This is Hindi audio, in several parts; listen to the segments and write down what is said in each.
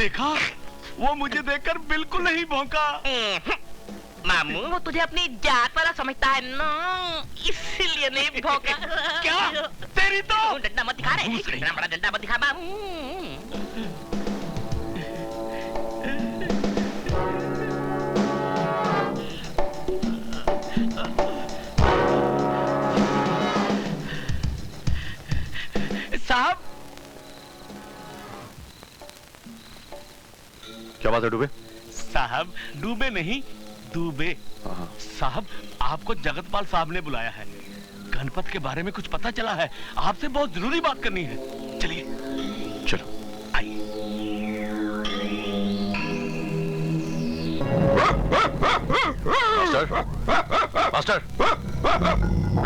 देखा, वो मुझे देखकर बिल्कुल नहीं भौंका। मामू वो तुझे अपनी जात वाला समझता है ना, इसलिए नहीं भौंका। क्या? तेरी तो डंडा मत दिखा रहे, इतना बड़ा डंडा मत दिखा मामू। साहब, क्या बात है डूबे? साहब डूबे नहीं, डूबे। साहब, आपको जगतपाल साहब ने बुलाया है। गणपत के बारे में कुछ पता चला है, आपसे बहुत जरूरी बात करनी है। चलिए। चलो आइए। मास्टर, मास्टर,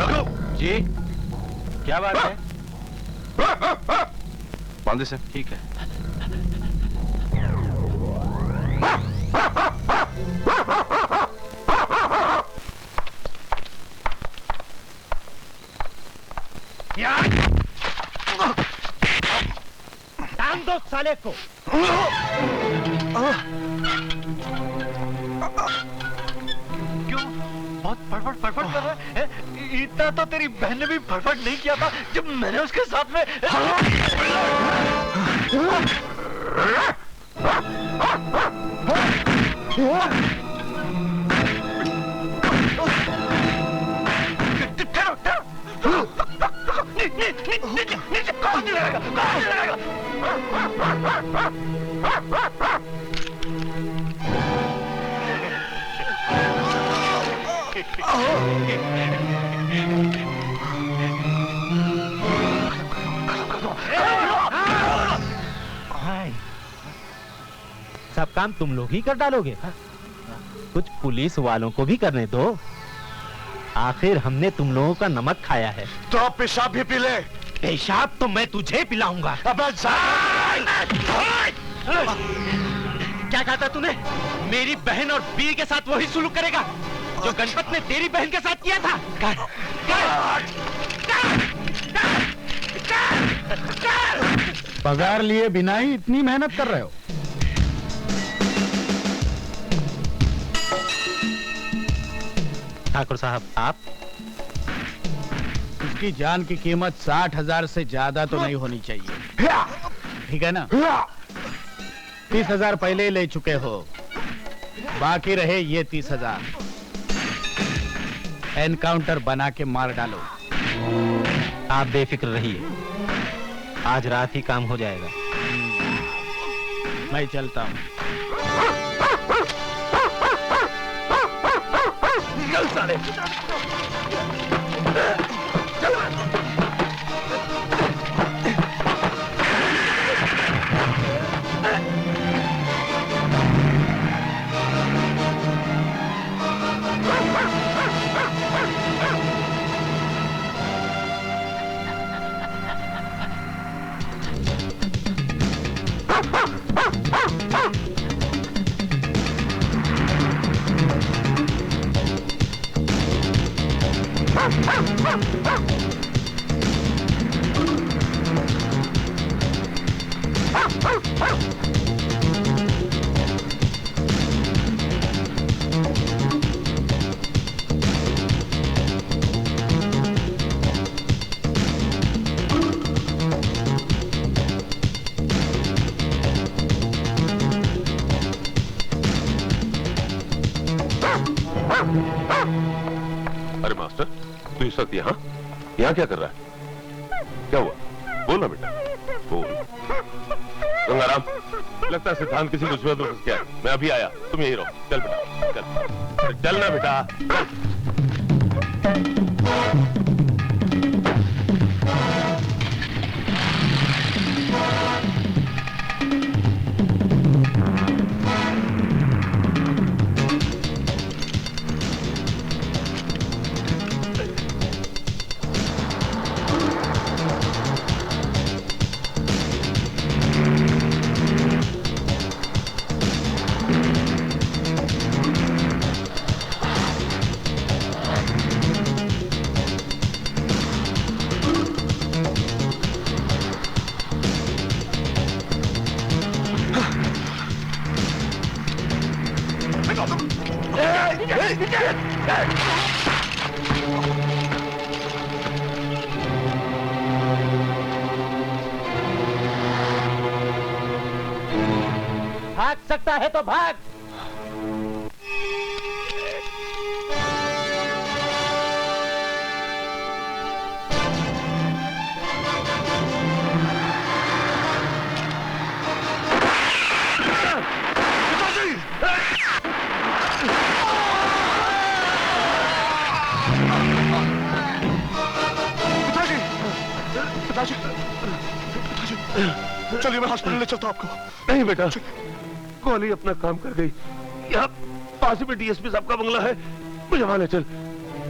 रखो। जी, क्या बात है? बांधे से। ठीक है। टांग दो साले को। क्यों? बहुत फटफट फटफट कर रहा है? इतना तो तेरी बहन ने भी फटफट नहीं किया था जब मैंने उसके साथ में। सब काम तुम लोग ही कर डालोगे? कुछ पुलिस वालों को भी करने दो। आखिर हमने तुम लोगों का नमक खाया है। तो आप पेशाब भी पी ले। पेशाब तो मैं तुझे पिलाऊंगा। क्या कहा था तूने? मेरी बहन और वीर के साथ वही सुलूक करेगा जो गणपत ने तेरी बहन के साथ किया था? पगार लिए बिना ही इतनी मेहनत कर रहे हो? ठाकुर साहब, आप? उसकी जान की कीमत 60,000 से ज्यादा तो नहीं होनी चाहिए, ठीक है ना? 30,000 पहले ही ले चुके हो, बाकी रहे ये 30,000। एनकाउंटर बना के मार डालो। आप बेफिक्र रहिए, आज रात ही काम हो जाएगा। मैं चलता हूँ। चल साले। अरे मास्टर, तू इस वक्त यहाँ क्या कर रहा है? क्या हुआ? बोल ना बेटा, बोल। गंगाराम, लगता है सिद्धांत किसी मुसीबत में फंस गया है। मैं अभी आया, तुम यही रहो। चल बेटा, चल। चल ना बेटा, चल। भाग सकता है तो भाग। चलिए मैं हॉस्पिटल ले चलता हूं आपको। नहीं बेटा, कॉली अपना काम कर गई। यहाँ पास में डीएसपी साहब का बंगला है, मुझे वहां ले चल।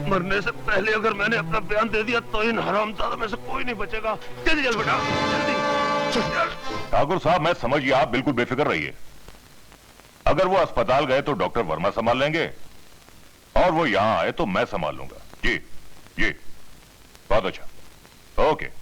मरने से पहले अगर मैंने अपना बयान दे दिया तो इन हरामजादों में से कोई नहीं बचेगा। जल्दी चल बेटा, जल्दी। ठाकुर साहब, मैं समझिए, आप बिल्कुल बेफिक्र रहिए। अगर वो अस्पताल गए तो डॉक्टर वर्मा संभाल लेंगे, और वो यहां आए तो मैं संभाल लूंगा। जी जी, बहुत अच्छा, ओके।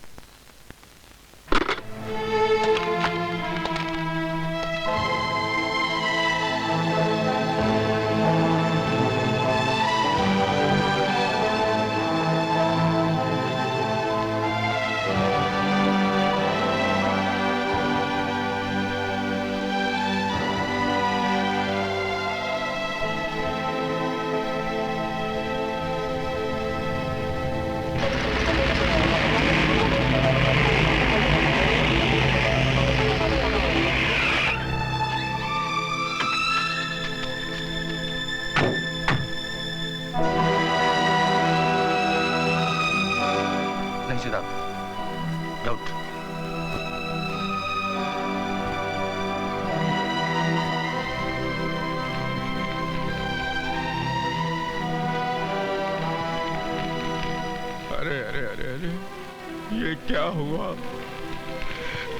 ये क्या हुआ,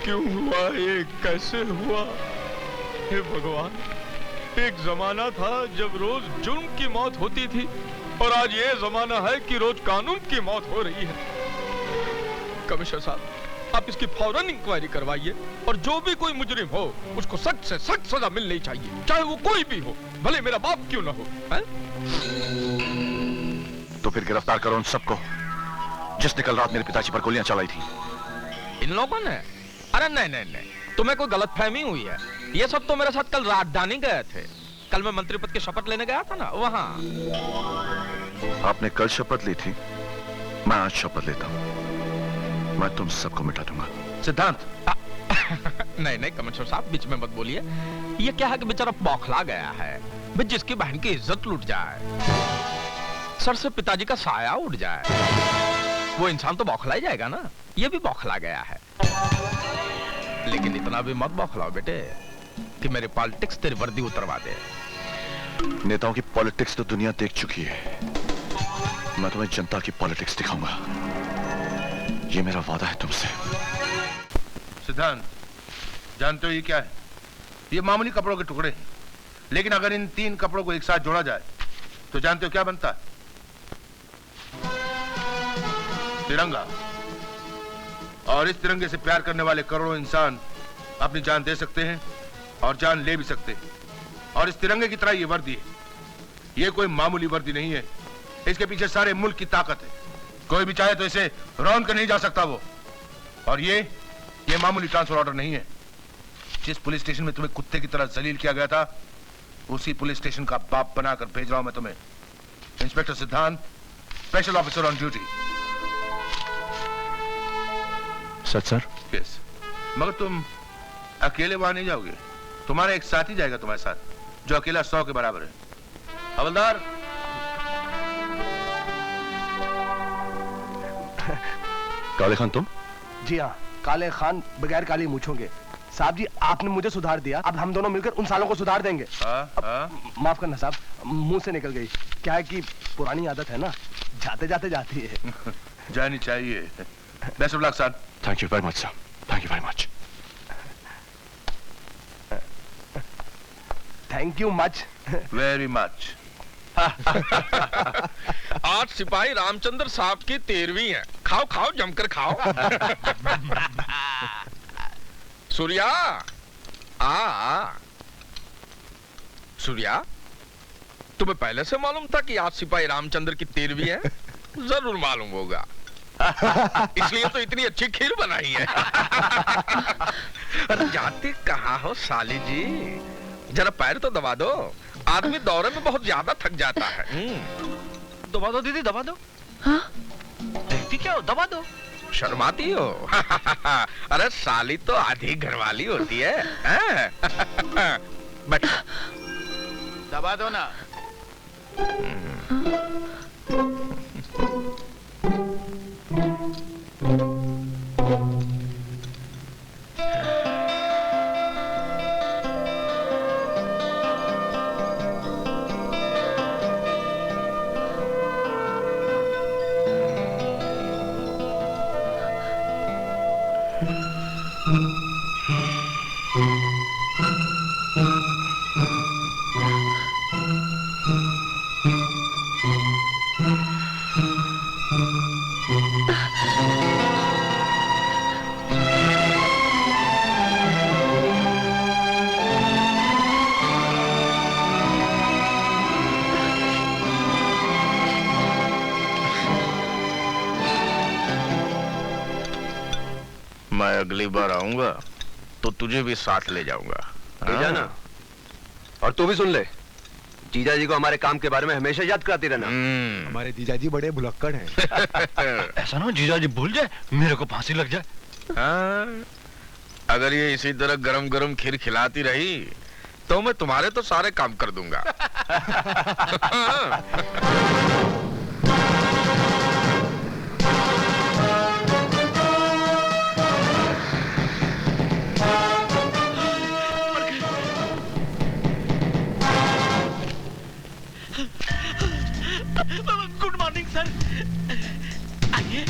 क्यों हुआ, ये कैसे हुआ? हे भगवान, एक जमाना था जब रोज जुर्म की मौत होती थी, और आज ये जमाना है कि रोज कानून की मौत हो रही है। कमिश्नर साहब, आप इसकी फौरन इंक्वायरी करवाइए, और जो भी कोई मुजरिम हो उसको सख्त से सख्त सजा मिलनी चाहिए, चाहे वो कोई भी हो, भले मेरा बाप क्यों ना हो। है? तो फिर गिरफ्तार करो उन सबको जिसने कल रात मेरे पिताजी पर गोलियां चलाई थी। इन लोगों ने? अरे नहीं नहीं नहीं, तुम्हें कोई गलतफहमी हुई है। ये सब तो मेरे साथ कल राजधानी गए थे। कल मैं मंत्री पद की शपथ लेने गया था ना, वहां। आपने कल शपथ ली थी, मैं आज शपथ लेता हूं, मैं तुम सबको मिटा दूंगा। सिद्धांत। नहीं नहीं कमिश्नर साहब, बीच में मत बोलिए। ये क्या है कि बेचारा बौखला गया है, भाई जिसकी बहन की इज्जत लूट जाए, सर से पिताजी का साया उड़ जाए, वो इंसान तो बौखला ही जाएगा ना। ये भी बौखला गया है, लेकिन इतना भी मत बौखलाओ बेटे कि मेरी पॉलिटिक्स तेरी वर्दी उतरवा दे। नेताओं की पॉलिटिक्स तो दुनिया देख चुकी है, मैं तुम्हें जनता की पॉलिटिक्स दिखाऊंगा। ये मेरा वादा है तुमसे। सिद्धांत, जानते हो ये क्या है? ये मामूली कपड़ों के टुकड़े हैं, लेकिन अगर इन 3 कपड़ों को एक साथ जोड़ा जाए तो जानते हो क्या बनता है? तिरंगा। और इस तिरंगे से प्यार करने वाले करोड़ों इंसान अपनी जान दे सकते हैं और जान ले भी सकते हैं। और इस तिरंगे की तरह ये वर्दी है। ये कोई मामूली वर्दी नहीं है, इसके पीछे सारे मुल्क की ताकत है। कोई भी चाहे तो इसे रौंद कर नहीं जा सकता वो। और ये मामूली ट्रांसफर ऑर्डर नहीं है। जिस पुलिस स्टेशन में तुम्हें कुत्ते की तरह जलील किया गया था, उसी पुलिस स्टेशन का बाप बनाकर भेज रहा हूं मैं तुम्हें। इंस्पेक्टर सिद्धांत, special officer on duty. Sir. Yes, मगर तुम अकेले वहां नहीं जाओगे, तुम्हारा एक साथी जाएगा तुम्हारे साथ, जो अकेला 100 के बराबर है। हवलदार। काले खान तुम? जी हाँ, काले खान बगैर काली मूछों के। साहब जी, आपने मुझे सुधार दिया, अब हम दोनों मिलकर उन सालों को सुधार देंगे। माफ करना साहब, मुंह से निकल गई। क्या है कि पुरानी आदत है ना, जाते जाते जाती है। जानी चाहिए। Best of luck sir. Thank you very much sir, thank you very much. Thank you much. Very much. आज सिपाही रामचंद्र साहब की 13वीं है। खाओ खाओ, जमकर खाओ। सूर्या, आ सूर्या, तुम्हें पहले से मालूम था कि आज सिपाही रामचंद्र की 13वीं है? जरूर मालूम होगा, इसलिए तो इतनी अच्छी खीर बनाई है। अरे जाते कहाँ हो साली जी, जरा पैर तो दबा दो, आदमी दौरे में बहुत ज्यादा थक जाता है। दबा दो दीदी, दबा दो। हाँ? देखती क्या हो, दबा दो। शर्माती हो? अरे साली तो आधी घरवाली होती है। बैठ, दबा दो ना। मैं अगली बार आऊंगा तो तुझे भी साथ ले जाऊंगा। ले जाना, और तू भी सुन ले, जीजा जी को हमारे काम के बारे में हमेशा याद कराती रहना। हमारे जीजा जी बड़े भुलक्कड़ हैं। ऐसा ना जीजा जी भूल जाए, मेरे को फांसी लग जाए। हाँ, अगर ये इसी तरह गरम गरम खीर खिलाती रही तो मैं तुम्हारे तो सारे काम कर दूंगा। गुड मॉर्निंग सर, आइए।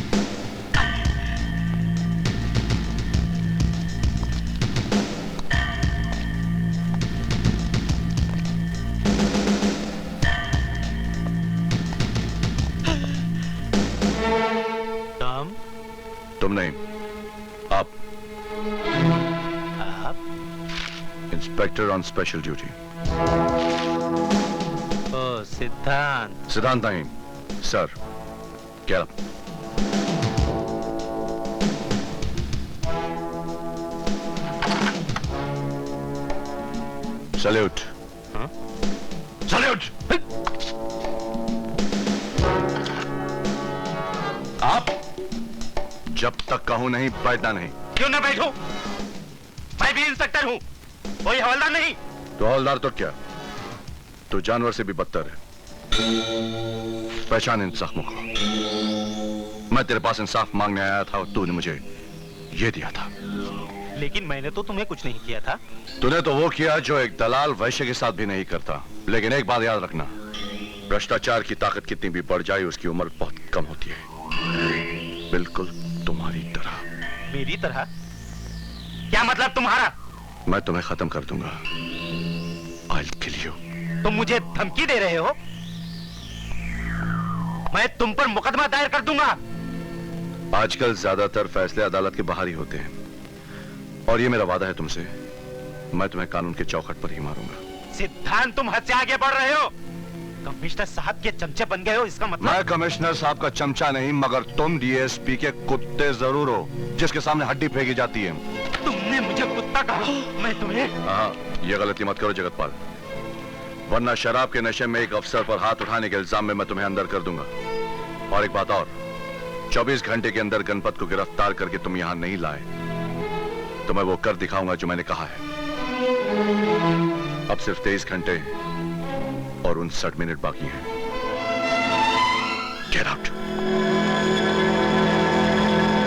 तुम नहीं, आप इंस्पेक्टर ऑन स्पेशल ड्यूटी। ओ सिद्धांत। सिद्धांत नहीं सर, क्या? सैल्यूट। सैल्यूट। आप जब तक कहूं नहीं बैठना नहीं। क्यों ना बैठूं? मैं भी इंस्पेक्टर हूं, कोई हवलदार नहीं। तो हवलदार तो क्या, तो जानवर से भी बदतर है। पहचान इन जख्मों को। मैं तेरे पास इंसाफ मांगने आया था और तूने मुझे ये दिया था। लेकिन मैंने तो तुम्हें कुछ नहीं किया था। तूने तो वो किया जो एक दलाल वैश्य के साथ भी नहीं करता। लेकिन एक बात याद रखना, भ्रष्टाचार की ताकत कितनी भी बढ़ जाए उसकी उम्र बहुत कम होती है, बिल्कुल तुम्हारी तरह। मेरी तरह? क्या मतलब तुम्हारा? मैं तुम्हें खत्म कर दूंगा। I'll kill you। तुम मुझे धमकी दे रहे हो? मैं तुम पर मुकदमा दायर कर दूंगा। आजकल ज्यादातर फैसले अदालत के बाहर ही होते हैं, और ये मेरा वादा है तुमसे, मैं तुम्हें कानून के चौखट पर ही मारूंगा। सिद्धांत, तुम हद से आगे बढ़ रहे हो। कमिश्नर साहब के चमचे बन गए हो, इसका मतलब? मैं कमिश्नर साहब का चमचा नहीं, मगर तुम डीएसपी के कुत्ते जरूर हो, जिसके सामने हड्डी फेंकी जाती है। तुमने मुझे कुत्ता कहा, मैं तुम्हें? हाँ, ये गलती मत करो जगतपाल, वरना शराब के नशे में एक अफसर पर हाथ उठाने के इल्जाम में मैं तुम्हें अंदर कर दूंगा। और एक बात और, 24 घंटे के अंदर गणपत को गिरफ्तार करके तुम यहां नहीं लाए तो मैं वो कर दिखाऊंगा जो मैंने कहा है। अब सिर्फ 23 घंटे और 59 मिनट बाकी हैं। Get out।